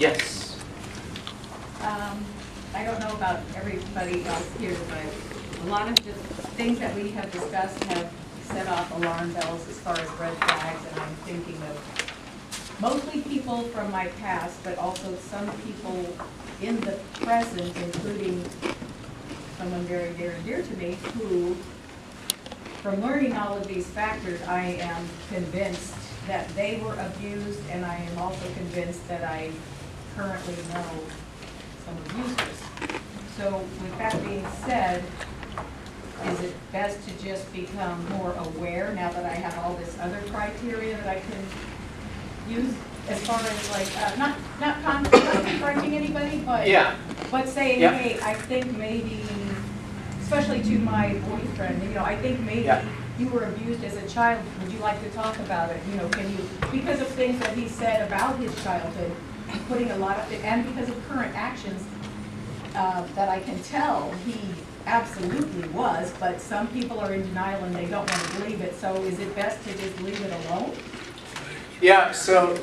Yes. I don't know about everybody else here, but a lot of the things that we have discussed have set off alarm bells as far as red flags, and I'm thinking of mostly people from my past, but also some people in the present, including someone very dear and dear to me, who, from learning all of these factors, I am convinced that they were abused, and I am also convinced that I currently know some abusers. So with that being said, is it best to just become more aware now that I have all this other criteria that I can use as far as like, not confronting anybody, but Yeah. but saying, Yeah. hey, I think maybe, especially to my boyfriend, you know, I think maybe Yeah. you were abused as a child. Would you like to talk about it? You know, can you, because of things that he said about his childhood, putting a lot of it, and because of current actions that I can tell he absolutely was, but some people are in denial and they don't want to believe it. So is it best to just leave it alone? Yeah. So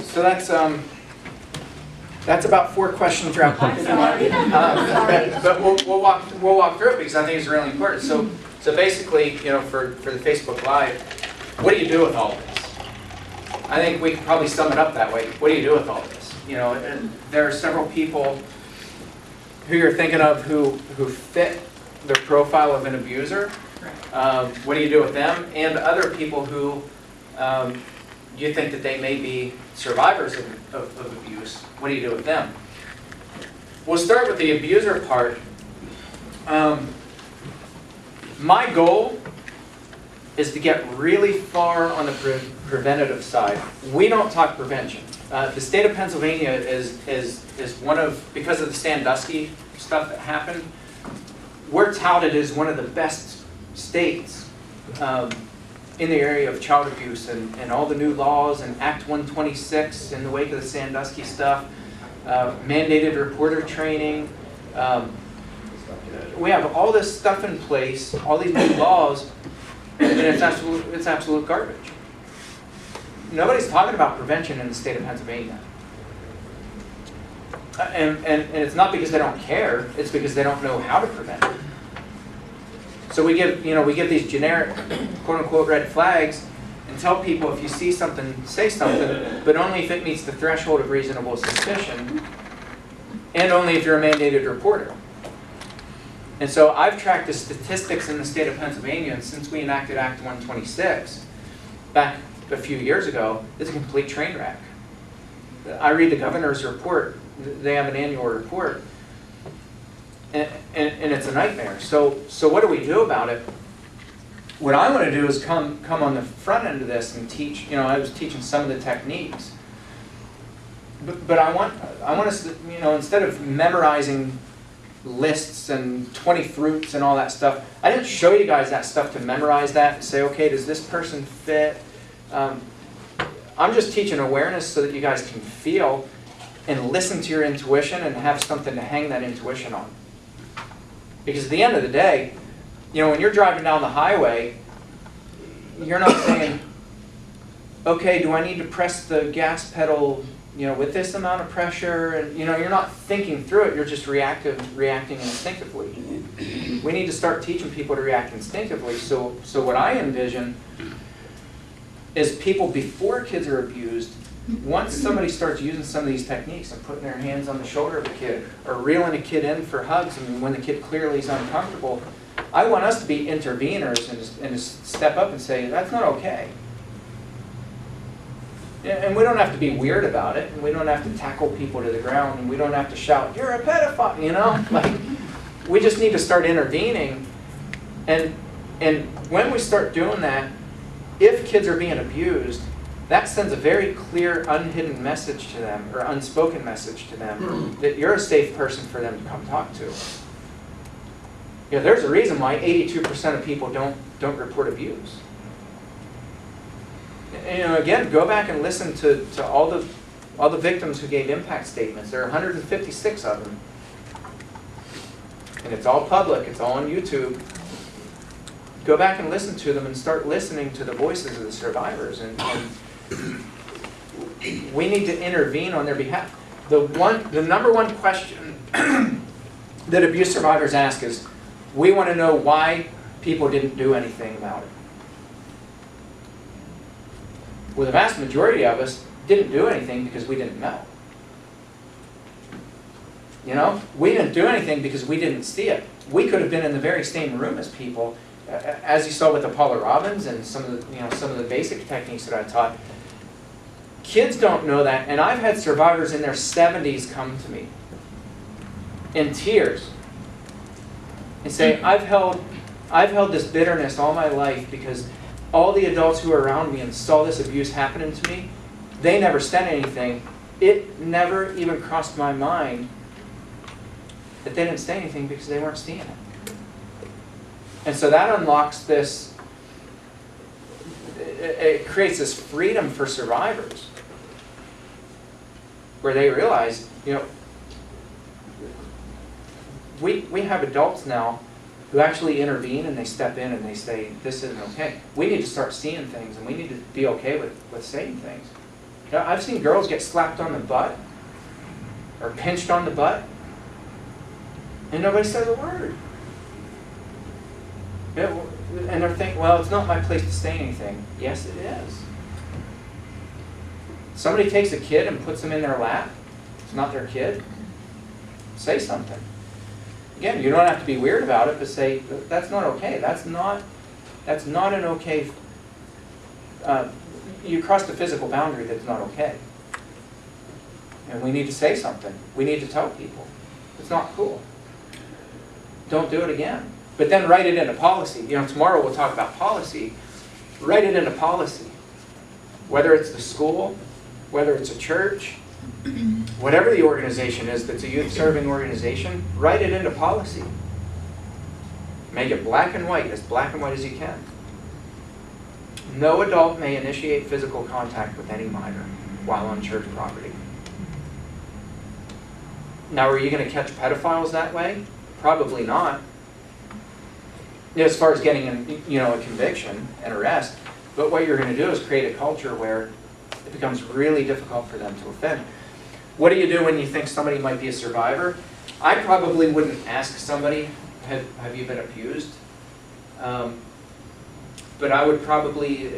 that's about 4 questions wrapped up I'm into one. sorry. But we'll walk through it because I think it's really important. So basically, you know, for the Facebook Live, what do you do with all of this? I think we can probably sum it up that way. What do you do with all of this? You know, and there are several people who you're thinking of who fit the profile of an abuser. What do you do with them? And other people who you think that they may be survivors of abuse. What do you do with them? We'll start with the abuser part. My goal is to get really far on the preventative side. We don't talk prevention. The state of Pennsylvania is one of, because of the Sandusky stuff that happened, we're touted as one of the best states in the area of child abuse, and all the new laws and Act 126 in the wake of the Sandusky stuff, mandated reporter training. We have all this stuff in place, all these new laws, and it's absolute garbage. Nobody's talking about prevention in the state of Pennsylvania. And it's not because they don't care, it's because they don't know how to prevent it. So we give these generic, quote unquote, red flags and tell people if you see something, say something, but only if it meets the threshold of reasonable suspicion, and only if you're a mandated reporter. And so I've tracked the statistics in the state of Pennsylvania, and since we enacted Act 126 back a few years ago, it's a complete train wreck. I read the governor's report. They have an annual report, and it's a nightmare. So what do we do about it? What I want to do is come on the front end of this and teach. You know, I was teaching some of the techniques, but I want us to, you know, instead of memorizing lists and 20 fruits and all that stuff, I didn't show you guys that stuff to memorize that and say, okay, does this person fit? I'm just teaching awareness so that you guys can feel and listen to your intuition and have something to hang that intuition on. Because at the end of the day, you know, when you're driving down the highway, you're not saying, okay, do I need to press the gas pedal, you know, with this amount of pressure? And, you know, you're not thinking through it, you're just reacting instinctively. We need to start teaching people to react instinctively. So what I envision is people, before kids are abused, once somebody starts using some of these techniques and putting their hands on the shoulder of a kid or reeling a kid in for hugs, and when the kid clearly is uncomfortable, I want us to be interveners and to step up and say, that's not okay. And we don't have to be weird about it, and we don't have to tackle people to the ground, and we don't have to shout, you're a pedophile, you know? Like, we just need to start intervening. And when we start doing that, if kids are being abused, that sends a very clear, unhidden message to them, or unspoken message to them, that you're a safe person for them to come talk to. You know, there's a reason why 82% of people don't report abuse. And, you know, again, go back and listen to all the victims who gave impact statements. There are 156 of them. And it's all public, it's all on YouTube. Go back and listen to them and start listening to the voices of the survivors. And we need to intervene on their behalf. The number one question that abuse survivors ask is, we want to know why people didn't do anything about it. Well, the vast majority of us didn't do anything because we didn't know. You know, we didn't do anything because we didn't see it. We could have been in the very same room as people, as you saw with Apollo Robbins and some of the basic techniques that I taught. Kids don't know that, and I've had survivors in their 70s come to me in tears and say, I've held this bitterness all my life because all the adults who were around me and saw this abuse happening to me, they never said anything. It never even crossed my mind that they didn't say anything because they weren't seeing it. And so that unlocks this, it creates this freedom for survivors where they realize, you know, we have adults now who actually intervene and they step in and they say, this isn't okay. We need to start seeing things and we need to be okay with saying things. You know, I've seen girls get slapped on the butt or pinched on the butt and nobody says a word. And they're thinking, well, it's not my place to say anything. Yes, it is. Somebody takes a kid and puts them in their lap. It's not their kid. Say something. Again, you don't have to be weird about it, but say, that's not okay. That's not an okay, you crossed a physical boundary that's not okay. And we need to say something. We need to tell people. It's not cool. Don't do it again. But then write it into policy. You know, tomorrow we'll talk about policy. Write it into policy. Whether it's the school, whether it's a church, whatever the organization is that's a youth-serving organization, write it into policy. Make it black and white as you can. No adult may initiate physical contact with any minor while on church property. Now, are you going to catch pedophiles that way? Probably not. As far as getting a conviction and arrest, but what you're going to do is create a culture where it becomes really difficult for them to offend. What do you do when you think somebody might be a survivor? I probably wouldn't ask somebody, have you been abused? But I would probably,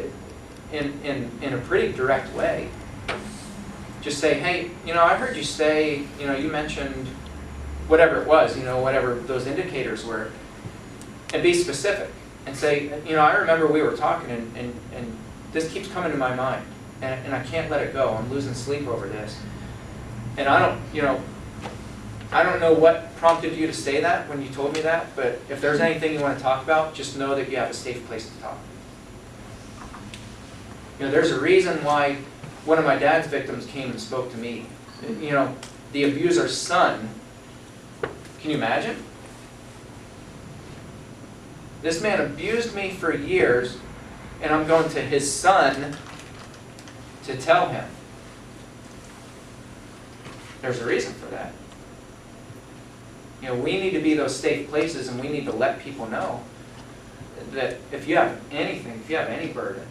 in a pretty direct way, just say, hey, I heard you say, you mentioned whatever it was, whatever those indicators were, and be specific and say, I remember we were talking and this keeps coming to my mind and I can't let it go. I'm losing sleep over this. And I don't know what prompted you to say that when you told me that, but if there's anything you want to talk about, just know that you have a safe place to talk. There's a reason why one of my dad's victims came and spoke to me. The abuser's son, can you imagine? This man abused me for years, and I'm going to his son to tell him. There's a reason for that. We need to be those safe places, and we need to let people know that if you have anything, if you have any burden,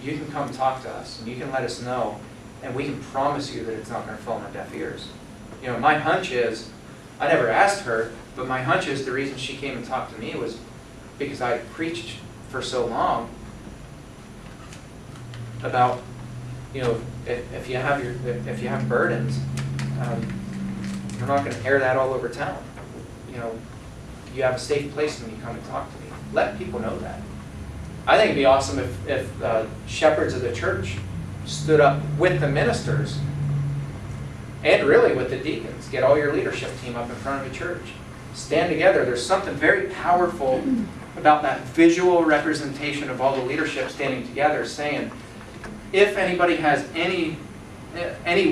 you can come talk to us, and you can let us know, and we can promise you that it's not going to fall on our deaf ears. My hunch is, I never asked her, but my hunch is the reason she came and talked to me was because I preached for so long about, if you have burdens, we're not going to air that all over town. You have a safe place when you come and talk to me. Let people know that. I think it'd be awesome if shepherds of the church stood up with the ministers and really with the deacons. Get all your leadership team up in front of a church. Stand together. There's something very powerful about that visual representation of all the leadership standing together saying, if anybody has any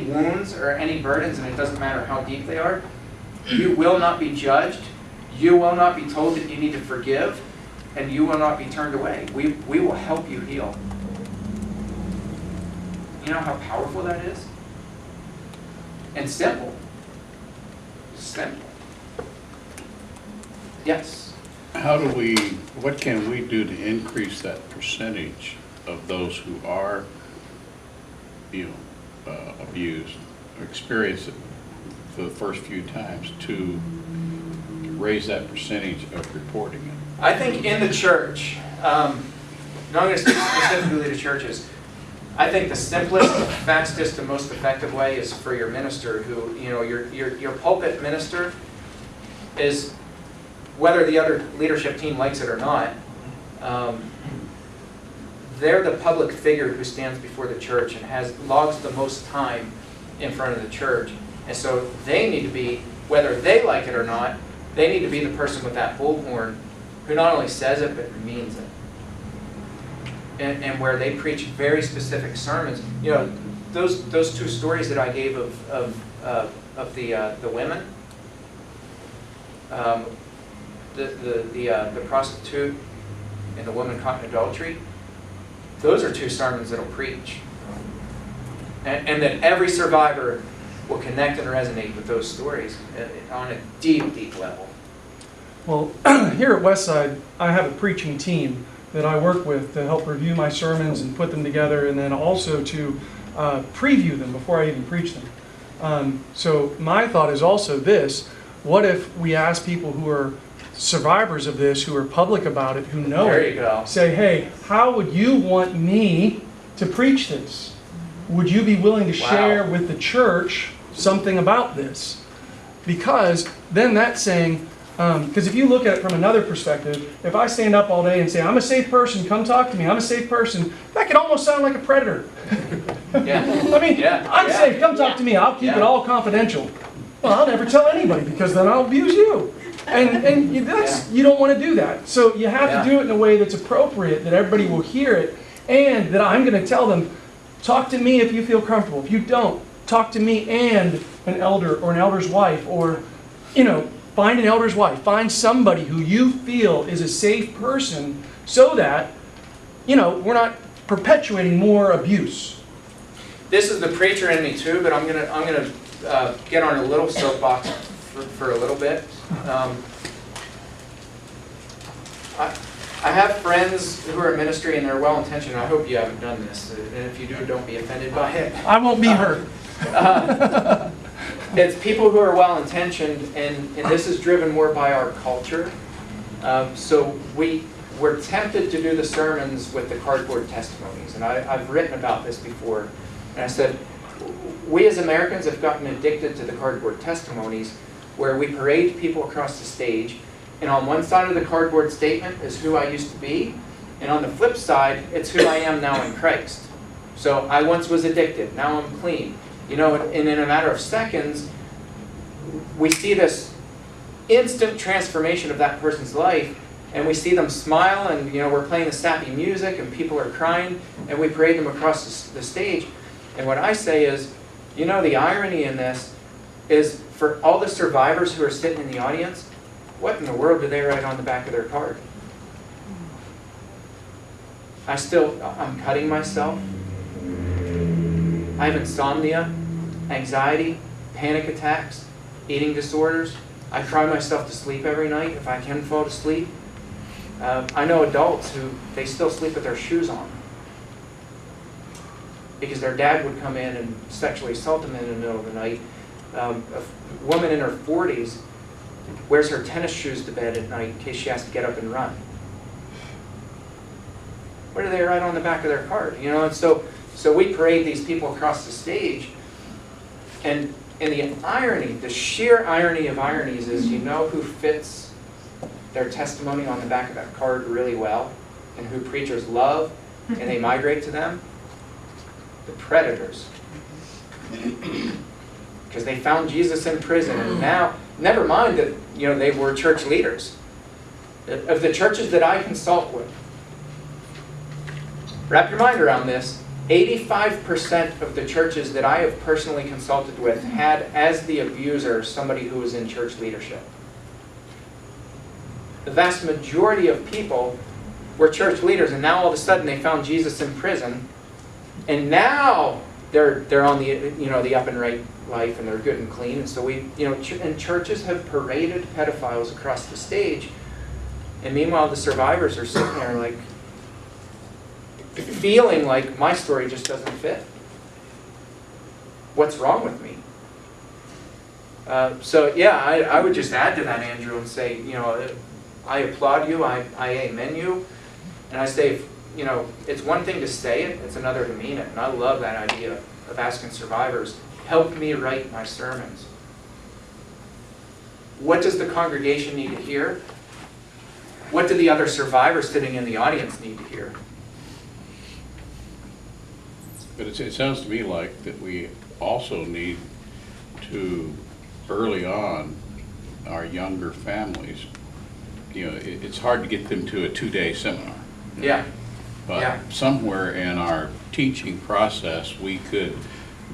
wounds or any burdens, and it doesn't matter how deep they are, you will not be judged. You will not be told that you need to forgive, and you will not be turned away. We will help you heal. You know how powerful that is? And simple. Simple. Yes? What can we do to increase that percentage of those who are, abused, or experienced it for the first few times to raise that percentage of reporting it? I think in the church, now I'm going to speak specifically to churches. I think the simplest, fastest, and most effective way is for your minister, who, you know, your pulpit minister is, whether the other leadership team likes it or not, they're the public figure who stands before the church and logs the most time in front of the church. And so they need to be, whether they like it or not, they need to be the person with that bullhorn who not only says it, but means it. And where they preach very specific sermons. You know, those two stories that I gave of the women, the prostitute and the woman caught in adultery, those are two sermons that'll preach. And that every survivor will connect and resonate with those stories on a deep, deep level. Well, here at Westside, I have a preaching team that I work with to help review my sermons and put them together, and then also to preview them before I even preach them. So my thought is also this: what if we ask people who are survivors of this, who are public about it, who know There it, you go. say, hey, how would you want me to preach this? Would you be willing to Wow. share with the church something about this? Because then that's saying, because if you look at it from another perspective, if I stand up all day and say, I'm a safe person, come talk to me, I'm a safe person, that could almost sound like a predator. Yeah. I mean, Yeah, I'm yeah. safe, come talk to me, I'll keep it Yeah. all confidential. Well, I'll never tell anybody because then I'll abuse you. And you don't want to do that. So you have to do it in a way that's appropriate, that everybody will hear it, and that I'm going to tell them, talk to me if you feel comfortable. If you don't, talk to me and an elder or an elder's wife, or, you know, find an elder's wife. Find somebody who you feel is a safe person so that, you know, we're not perpetuating more abuse. This This is the preacher in me too, but I'm gonna get on a little soapbox for a little bit. I have friends who are in ministry and they're well-intentioned. I hope you haven't done this, and if you do, don't be offended by it. I won't be hurt. It's people who are well-intentioned, and this is driven more by our culture. So we're tempted to do the sermons with the cardboard testimonies, and I've written about this before. And I said, we as Americans have gotten addicted to the cardboard testimonies, where we parade people across the stage, and on one side of the cardboard statement is who I used to be, and on the flip side, it's who I am now in Christ. So I once was addicted, now I'm clean. You know, and in a matter of seconds, we see this instant transformation of that person's life, and we see them smile, and you know, we're playing the sappy music, and people are crying, and we parade them across the stage. And what I say is, you know, the irony in this is, for all the survivors who are sitting in the audience, what in the world do they write on the back of their card? I'm cutting myself. I have insomnia, anxiety, panic attacks, eating disorders. I cry myself to sleep every night if I can fall to sleep. I know adults who, they still sleep with their shoes on because their dad would come in and sexually assault them in the middle of the night. A woman in her 40s wears her tennis shoes to bed at night in case she has to get up and run. What do they write on the back of their card? You know, and so we parade these people across the stage, and the irony, the sheer irony of ironies is, you know who fits their testimony on the back of that card really well, and who preachers love, and they migrate to them? The predators. Because they found Jesus in prison, and now, never mind that, you know, they were church leaders. Of the churches that I consult with, wrap your mind around this, 85% of the churches that I have personally consulted with had as the abuser somebody who was in church leadership. The vast majority of people were church leaders, and now all of a sudden they found Jesus in prison, and now they're on the, you know, the up and right life, and they're good and clean. And so we, you know, and churches have paraded pedophiles across the stage, and meanwhile the survivors are sitting there like, feeling like my story just doesn't fit. what's wrong with me? So yeah, I would just add to that, Andrew, and say, you know, I applaud you, I amen you, and I say, you know, it's one thing to say it, it's another to mean it, and I love that idea of asking survivors, help me write my sermons. What does the congregation need to hear? What do the other survivors sitting in the audience need to hear? But it sounds to me like that we also need to, early on, our younger families, you know, it's hard to get them to a 2-day seminar. Yeah. But Yeah. somewhere in our teaching process, we could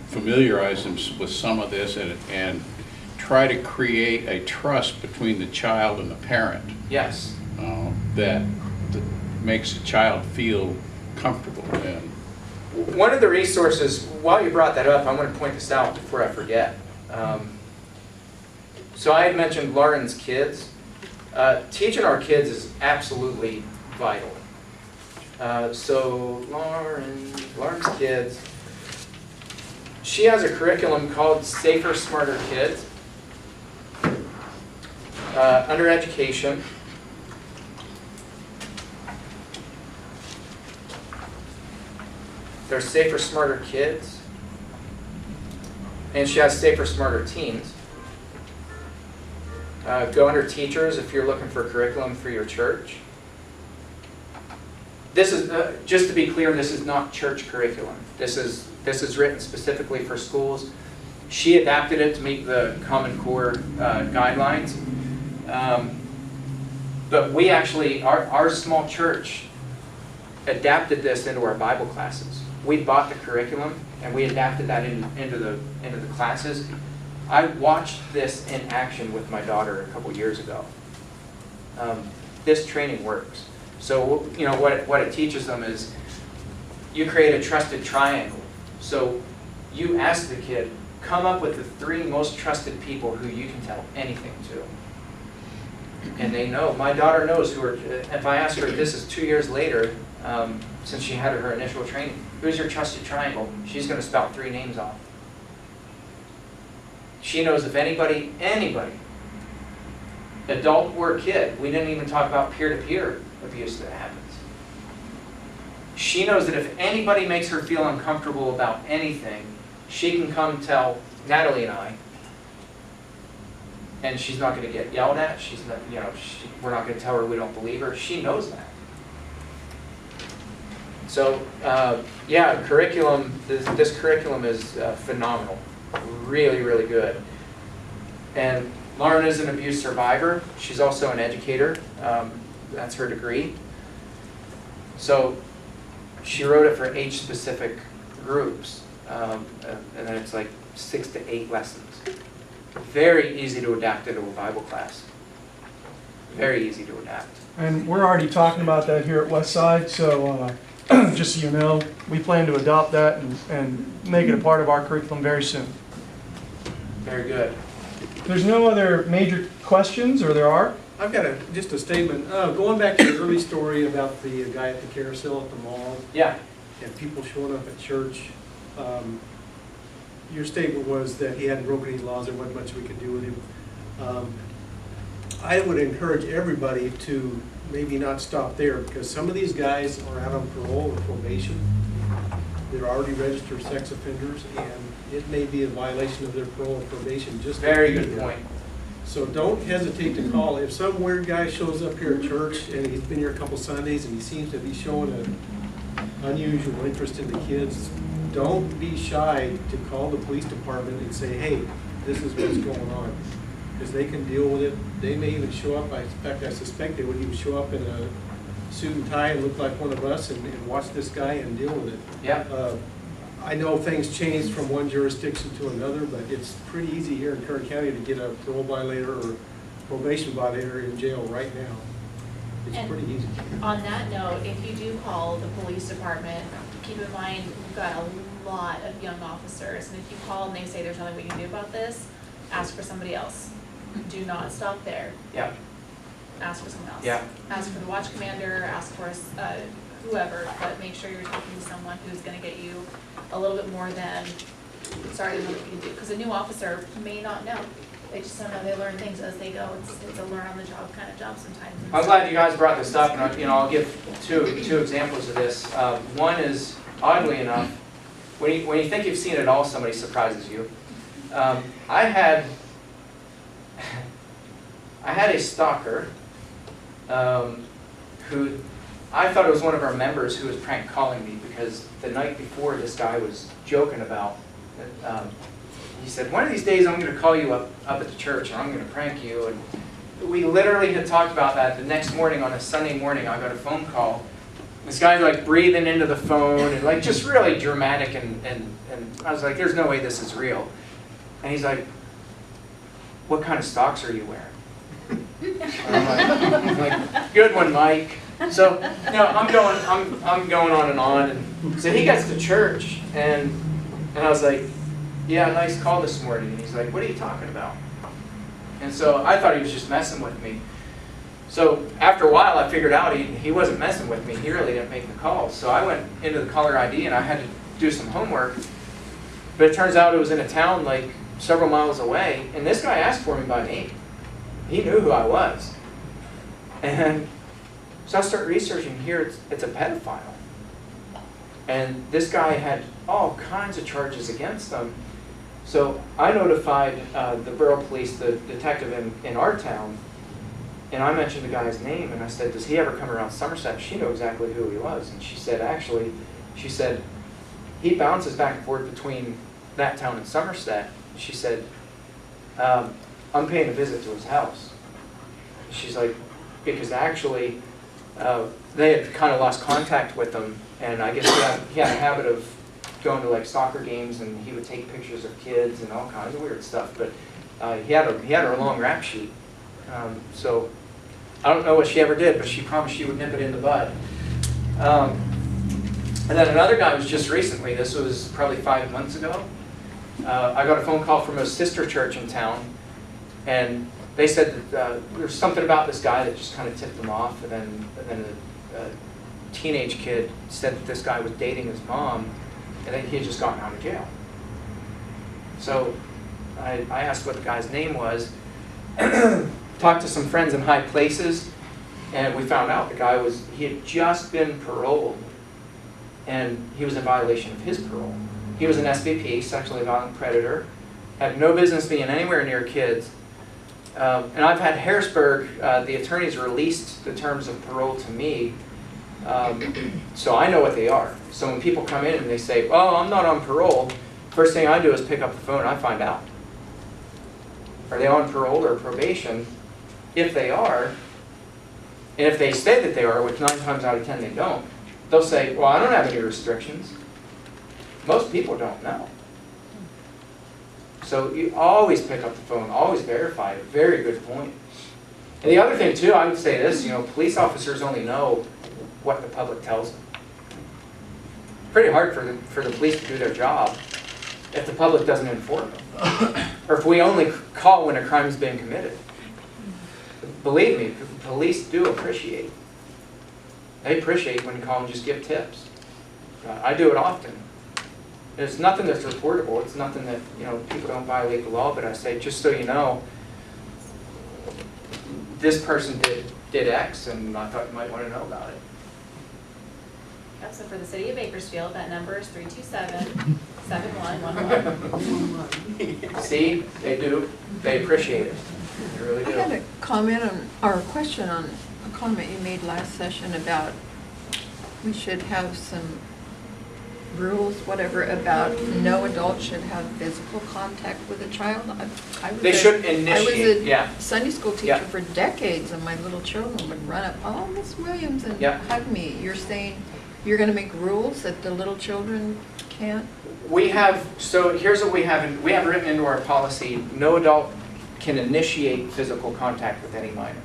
familiarize them with some of this and try to create a trust between the child and the parent. Yes. That makes the child feel comfortable. And one of the resources, while you brought that up, I want to point this out before I forget. So I had mentioned Lauren's kids. Teaching our kids is absolutely vital. So Lauren's kids, she has a curriculum called Safer, Smarter Kids. Under education. There's Safer, Smarter Kids. And she has Safer, Smarter Teens. Go under teachers if you're looking for curriculum for your church. This is, just to be clear, this is not church curriculum. This is written specifically for schools. She adapted it to meet the Common Core guidelines. But we actually, our small church adapted this into our Bible classes. We bought the curriculum and we adapted that into the classes. I watched this in action with my daughter a couple years ago. This training works. So you know what it teaches them is you create a trusted triangle. So you ask the kid, come up with the 3 most trusted people who you can tell anything to. And they know. My daughter knows who are, if I ask her, this is 2 years later, since she had her initial training, who's your trusted triangle? She's going to spout 3 names off. She knows if anybody, adult or kid, we didn't even talk about peer-to-peer abuse that happens. She knows that if anybody makes her feel uncomfortable about anything, she can come tell Natalie and I, and she's not going to get yelled at. She's not, you know, we're not going to tell her we don't believe her. She knows that. So, yeah, curriculum. This curriculum is phenomenal, really, really good. And Lauren is an abuse survivor. She's also an educator. That's her degree. So, she wrote it for age-specific groups, and then it's like 6 to 8 lessons. Very easy to adapt into a Bible class. Very easy to adapt. And we're already talking about that here at Westside, so just so you know, we plan to adopt that and make it a part of our curriculum very soon. Very good. There's no other major questions, or there are? I've got just a statement. Going back to the early story about the guy at the carousel at the mall Yeah. and people showing up at church, your statement was that he hadn't broken any laws, there wasn't much we could do with him. I would encourage everybody to maybe not stop there, because some of these guys are out on parole or probation. They're already registered sex offenders, and it may be a violation of their parole or probation just to Very be good here. point. So don't hesitate to call. If some weird guy shows up here at church and he's been here a couple Sundays and he seems to be showing an unusual interest in the kids, don't be shy to call the police department and say, hey, this is what's going on. Because they can deal with it. They may even show up, in fact I suspect they would even show up in a suit and tie and look like one of us and watch this guy and deal with it. Yeah. I know things change from one jurisdiction to another, but it's pretty easy here in Kern County to get a parole violator or probation violator in jail right now. It's And pretty easy. on that note, if you do call the police department, keep in mind we've got a lot of young officers, and if you call and they say there's nothing we can do about this, ask for somebody else. Do not stop there. Yeah. Ask for someone else. Yeah. Ask for the watch commander, ask for whoever, but make sure you're talking to someone who's gonna get you a little bit more than sorry, I don't know what you can do, because a new officer may not know. They just don't know, they learn things as they go, it's a learn on the job kind of job sometimes. I'm glad you guys brought this up, and I'll give two examples of this. One is, oddly enough, when you think you've seen it all, somebody surprises you. I had a stalker who, I thought it was one of our members who was prank calling me, because the night before this guy was joking about, he said, one of these days I'm going to call you up at the church and I'm going to prank you. And we literally had talked about that. The next morning, on a Sunday morning, I got a phone call. This guy's like breathing into the phone and like just really dramatic, and I was like, there's no way this is real. And he's like, what kind of stocks are you wearing? I'm like, good one, Mike. So, I'm going on and on. And so he gets to church, and I was like, yeah, nice call this morning. And he's like, what are you talking about? And so I thought he was just messing with me. So after a while, I figured out he wasn't messing with me. He really didn't make the call. So I went into the caller ID and I had to do some homework. But it turns out it was in a town like several miles away. And this guy asked for me by name. He knew who I was. And so I start researching here. It's a pedophile. And this guy had all kinds of charges against him. So I notified the borough police, the detective in our town, and I mentioned the guy's name, and I said, does he ever come around Somerset? She knew exactly who he was. And she said, actually, he bounces back and forth between that town and Somerset. She said, I'm paying a visit to his house. She's like, because actually, they had kind of lost contact with him, and I guess he had a habit of going to like soccer games, and he would take pictures of kids and all kinds of weird stuff. But he had a long rap sheet. So I don't know what she ever did, but she promised she would nip it in the bud. And then another guy was just recently, this was probably 5 months ago. I got a phone call from a sister church in town, and they said that there's something about this guy that just kind of tipped them off. And then a teenage kid said that this guy was dating his mom, and then he had just gotten out of jail. So I asked what the guy's name was, talked to some friends in high places, and we found out the guy he had just been paroled, and he was in violation of his parole. He was an SVP, sexually violent predator, had no business being anywhere near kids. And I've had Harrisburg, the attorneys released the terms of parole to me, so I know what they are. So when people come in and they say, oh, I'm not on parole, first thing I do is pick up the phone and I find out. Are they on parole or probation? If they are, and if they say that they are, which 9 times out of 10 they don't, they'll say, well, I don't have any restrictions. Most people don't know. So you always pick up the phone, always verify it. Very good point. And the other thing too, I would say this, police officers only know what the public tells them. Pretty hard for the police to do their job if the public doesn't inform them. Or if we only call when a crime's been committed. Believe me, police do appreciate. They appreciate when you call and just give tips. I do it often. There's nothing that's reportable. It's nothing that, people don't violate the law, but I say, just so you know, this person did X, and I thought you might want to know about it. Yep, so for the city of Bakersfield, that number is 327-7111. See, they do. They appreciate it. They really do. I had a comment or a question on a comment you made last session about we should have some rules, whatever, about no adult should have physical contact with a child. They should initiate, I yeah. was a Sunday school teacher Yeah. for decades, and my little children would run up, oh, Miss Williams, and Yeah. hug me. You're saying you're going to make rules that the little children can't? We have, so here's what we have written into our policy: no adult can initiate physical contact with any minor.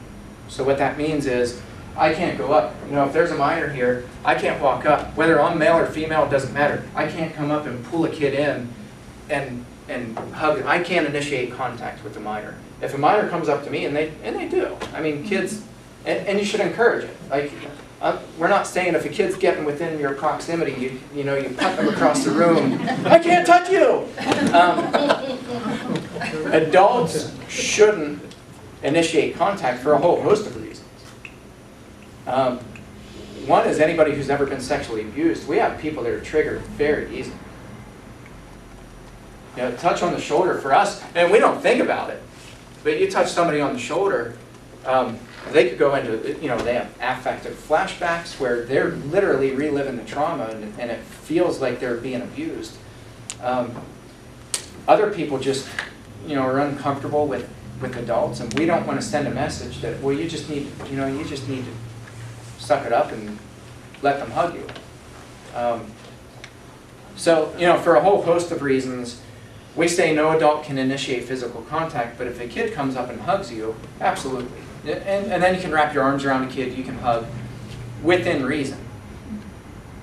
So what that means is, I can't go up. If there's a minor here, I can't walk up. Whether I'm male or female, it doesn't matter. I can't come up and pull a kid in and hug it. I can't initiate contact with the minor. If a minor comes up to me, and they do. I mean, kids, and you should encourage it. Like, We're not saying if a kid's getting within your proximity, you know, you punt them across the room. I can't touch you. Adults shouldn't initiate contact for a whole host of reasons. One is anybody who's ever been sexually abused. We have people that are triggered very easily. You know, touch on the shoulder for us, and we don't think about it, but you touch somebody on the shoulder, they could go into, you know, they have affective flashbacks where they're literally reliving the trauma, and it feels like they're being abused. Other people just, you know, are uncomfortable with adults, and we don't want to send a message that, well, you just need to suck it up and let them hug you. So, you know, for a whole host of reasons, we say no adult can initiate physical contact, but if a kid comes up and hugs you, absolutely. And then you can wrap your arms around a kid, you can hug within reason.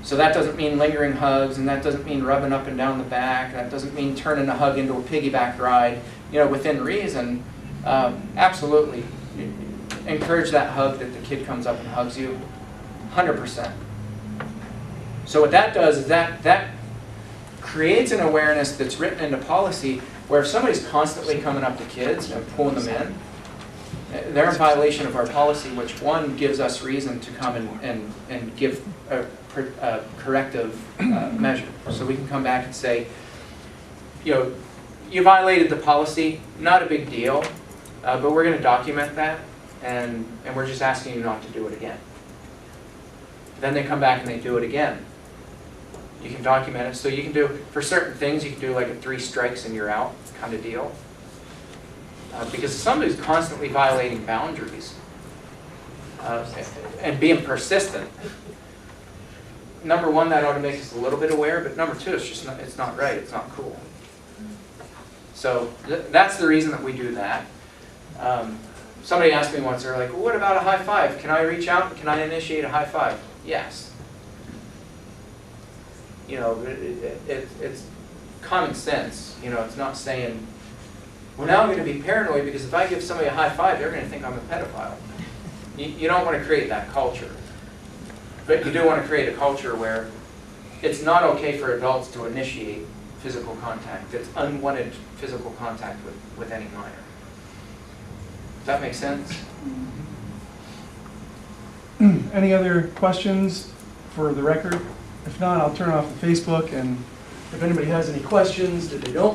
So that doesn't mean lingering hugs, and that doesn't mean rubbing up and down the back, that doesn't mean turning a hug into a piggyback ride. You know, within reason, absolutely. Encourage that hug that the kid comes up and hugs you, 100%. So what that does is that creates an awareness that's written into policy where if somebody's constantly coming up to kids and pulling them in, they're in violation of our policy, which one gives us reason to come and give a corrective measure. So we can come back and say, you know, you violated the policy, not a big deal, but we're going to document that, and we're just asking you not to do it again. Then they come back and they do it again. You can document it. So you can do, for certain things, you can do like a 3 strikes and you're out kind of deal. Because somebody's constantly violating boundaries and being persistent. Number one, that ought to make us a little bit aware, but number two, it's not right, it's not cool. So that's the reason that we do that. Somebody asked me once, they're like, well, what about a high five? Can I reach out? Can I initiate a high five? Yes. You know, it's common sense. You know, it's not saying, well, now I'm going to be paranoid because if I give somebody a high five, they're going to think I'm a pedophile. You don't want to create that culture. But you do want to create a culture where it's not okay for adults to initiate physical contact. It's unwanted physical contact with any minor. Does that make sense? Any other questions for the record? If not, I'll turn off the Facebook, and if anybody has any questions that they don't